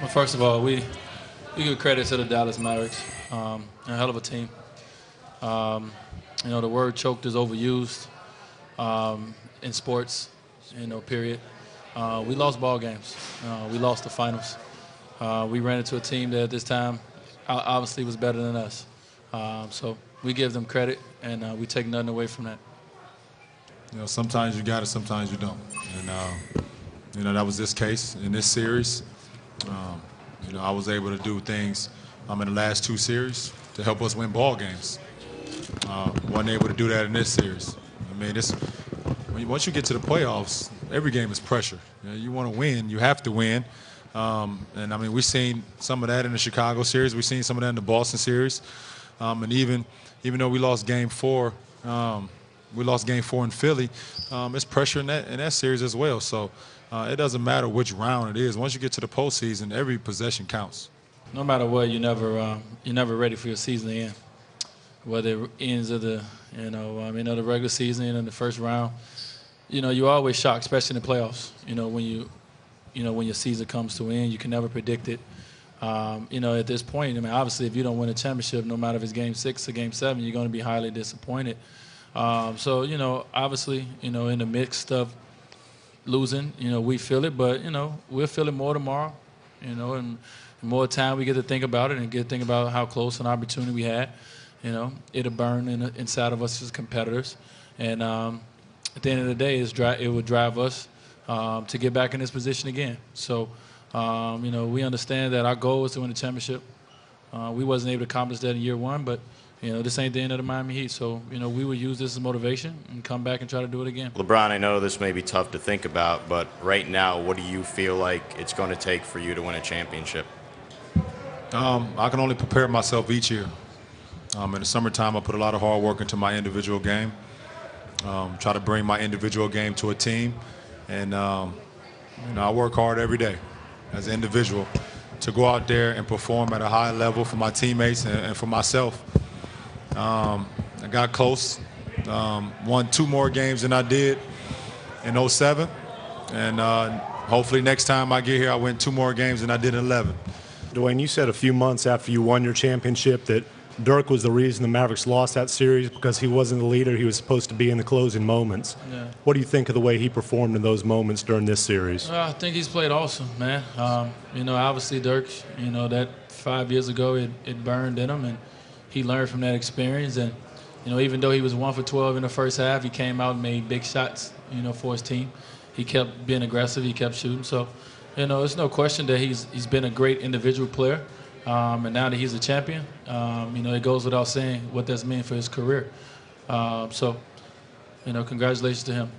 Well, first of all, we give credit to the Dallas Mavericks. A hell of a team. The word choked is overused in sports, period. We lost ball games. We lost the finals. We ran into a team that at this time obviously was better than us. So we give them credit, and we take nothing away from that. Sometimes you got it, sometimes you don't. And, that was this case in this series. I was able to do things in the last two series to help us win ball games. Wasn't able to do that in this series. Once you get to the playoffs, every game is pressure. You want to win, you have to win. We've seen some of that in the Chicago series. We've seen some of that in the Boston series. And even though we lost Game 4, in Philly. It's pressure in that series as well. So it doesn't matter which round it is. Once you get to the postseason, every possession counts. No matter what, you're never ready for your season to end. Whether it ends of the the regular season and in the first round, you're always shocked, especially in the playoffs. When your season comes to an end, you can never predict it. At this point, obviously, if you don't win a championship, no matter if it's Game 6 or Game 7, you're going to be highly disappointed. Obviously, in the midst of losing, we feel it, but, we'll feel it more tomorrow, and the more time we get to think about it and get to think about how close an opportunity we had, it'll burn inside of us as competitors. And at the end of the day, it would drive us to get back in this position again. So, we understand that our goal was to win the championship. We wasn't able to accomplish that in year one, but this ain't the end of the Miami Heat, so, we would use this as motivation and come back and try to do it again. LeBron, I know this may be tough to think about, but right now, what do you feel like it's going to take for you to win a championship? I can only prepare myself each year. In the summertime, I put a lot of hard work into my individual game, try to bring my individual game to a team, and I work hard every day as an individual to go out there and perform at a high level for my teammates and for myself. I got close, won 2 more games than I did in 07, and hopefully next time I get here I win 2 more games than I did in 11. Dwyane, you said a few months after you won your championship that Dirk was the reason the Mavericks lost that series because he wasn't the leader. He was supposed to be in the closing moments. Yeah. What do you think of the way he performed in those moments during this series? I think he's played awesome, man. Obviously Dirk, that 5 years ago it burned in him, and he learned from that experience. And, even though he was 1 for 12 in the first half, he came out and made big shots, for his team. He kept being aggressive. He kept shooting. So, it's no question that he's been a great individual player. And now that he's a champion, it goes without saying what that's meant for his career. Congratulations to him.